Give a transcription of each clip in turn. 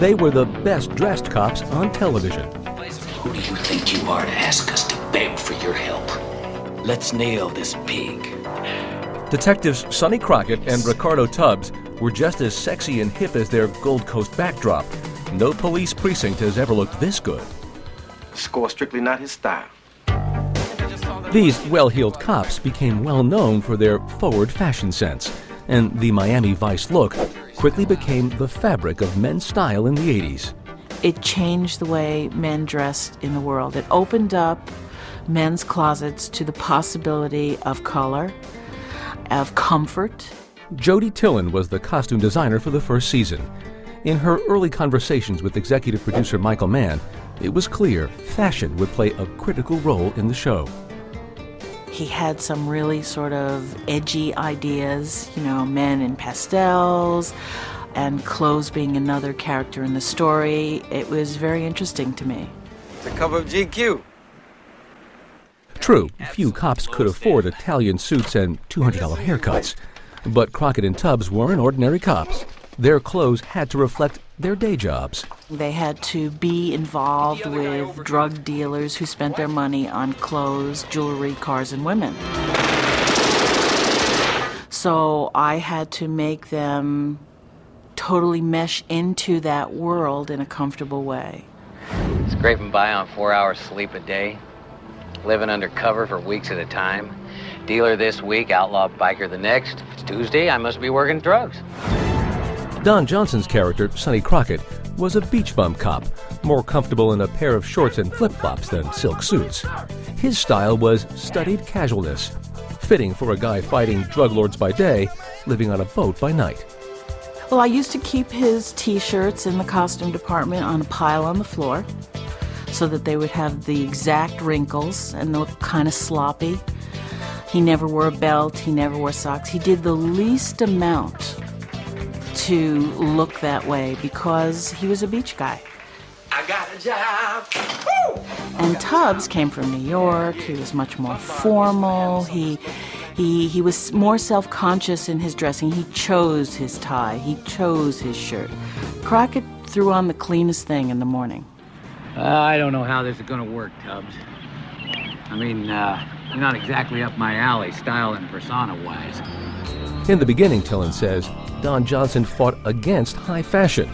They were the best-dressed cops on television. Who do you think you are to ask us to beg for your help? Let's nail this pig. Detectives Sonny Crockett and Ricardo Tubbs were just as sexy and hip as their Gold Coast backdrop. No police precinct has ever looked this good. Score strictly not his style. These well-heeled cops became well known for their forward fashion sense, and the Miami Vice look quickly became the fabric of men's style in the 80s. It changed the way men dressed in the world. It opened up men's closets to the possibility of color, of comfort. Jody Tillen was the costume designer for the first season. In her early conversations with executive producer Michael Mann, it was clear fashion would play a critical role in the show. He had some really sort of edgy ideas, you know, men in pastels and clothes being another character in the story. It was very interesting to me. The cover of GQ. True, few cops could afford Italian suits and $200 haircuts. But Crockett and Tubbs weren't ordinary cops. Their clothes had to reflect their day jobs. They had to be involved with drug dealers who spent their money on clothes, jewelry, cars, and women. So I had to make them totally mesh into that world in a comfortable way. Scraping by on 4 hours sleep a day, living undercover for weeks at a time. Dealer this week, outlaw biker the next. If it's Tuesday, I must be working drugs. Don Johnson's character, Sonny Crockett, was a beach bum cop, more comfortable in a pair of shorts and flip-flops than silk suits. His style was studied casualness, fitting for a guy fighting drug lords by day, living on a boat by night. Well, I used to keep his T-shirts in the costume department on a pile on the floor so that they would have the exact wrinkles and look kind of sloppy. He never wore a belt, he never wore socks. He did the least amount to look that way because he was a beach guy. I got a job. Woo! And Tubbs came from New York. He was much more formal. He was more self-conscious in his dressing. He chose his tie. He chose his shirt. Crockett threw on the cleanest thing in the morning. I don't know how this is going to work, Tubbs. I mean, you're not exactly up my alley, style and persona-wise. In the beginning, Tillen says, Don Johnson fought against high fashion.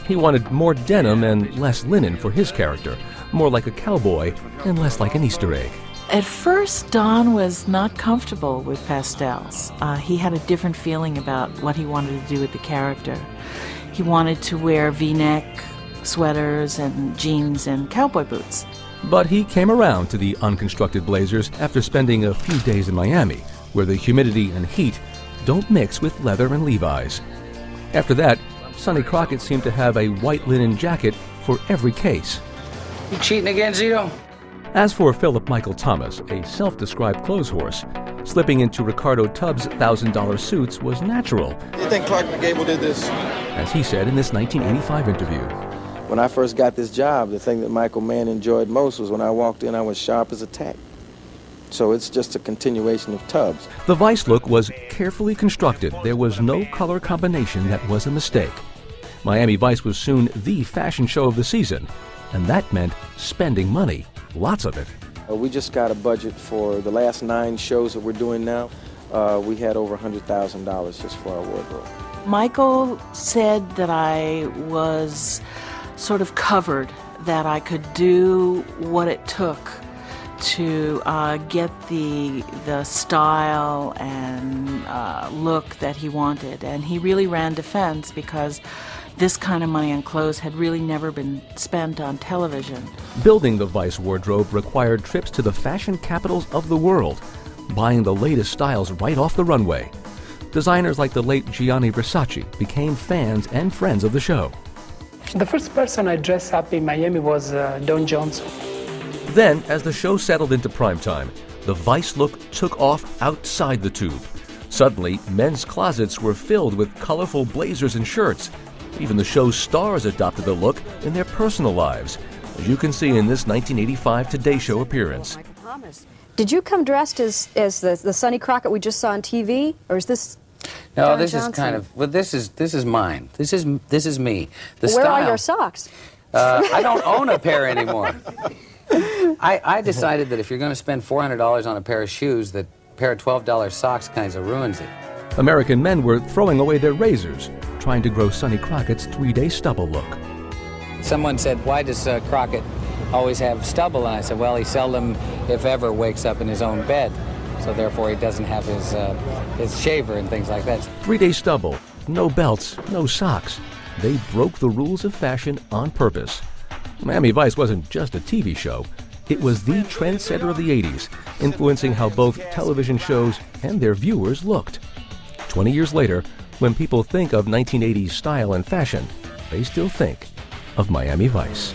He wanted more denim and less linen for his character, more like a cowboy and less like an Easter egg. At first, Don was not comfortable with pastels. He had a different feeling about what he wanted to do with the character. He wanted to wear V-neck sweaters and jeans and cowboy boots. But he came around to the unconstructed blazers after spending a few days in Miami, where the humidity and heat don't mix with leather and Levi's. After that, Sonny Crockett seemed to have a white linen jacket for every case. You cheating again, Zito? As for Philip Michael Thomas, a self-described clothes horse, slipping into Ricardo Tubbs' $1,000 suits was natural. You think Clark McGable did this? As he said in this 1985 interview. When I first got this job, the thing that Michael Mann enjoyed most was when I walked in, I was sharp as a tack. So it's just a continuation of Tubbs. The Vice look was carefully constructed. There was no color combination that was a mistake. Miami Vice was soon the fashion show of the season, and that meant spending money, lots of it. We just got a budget for the last 9 shows that we're doing now. We had over $100,000 just for our wardrobe. Michael said that I was sort of covered, that I could do what it took to get the style and look that he wanted. And he really ran defense because this kind of money on clothes had really never been spent on television. Building the Vice wardrobe required trips to the fashion capitals of the world, buying the latest styles right off the runway. Designers like the late Gianni Versace became fans and friends of the show. The first person I dressed up in Miami was Don Johnson. Then, as the show settled into primetime, the Vice look took off outside the tube. Suddenly, men's closets were filled with colorful blazers and shirts. Even the show's stars adopted the look in their personal lives, as you can see in this 1985 Today Show appearance. Did you come dressed as the Sonny Crockett we just saw on TV, or is this? No, Don this Johnson. is kind of, well, this is mine. This is me. The Where style. are your socks? I don't own a pair anymore. I decided that if you're going to spend $400 on a pair of shoes, that a pair of $12 socks kind of ruins it. American men were throwing away their razors, trying to grow Sonny Crockett's 3-day stubble look. Someone said, why does Crockett always have stubble? And I said, well, he seldom, if ever, wakes up in his own bed. So therefore he doesn't have his shaver and things like that. 3-day stubble, no belts, no socks. They broke the rules of fashion on purpose. Miami Vice wasn't just a TV show. It was the trendsetter of the 80s, influencing how both television shows and their viewers looked. 20 years later, when people think of 1980s style and fashion, they still think of Miami Vice.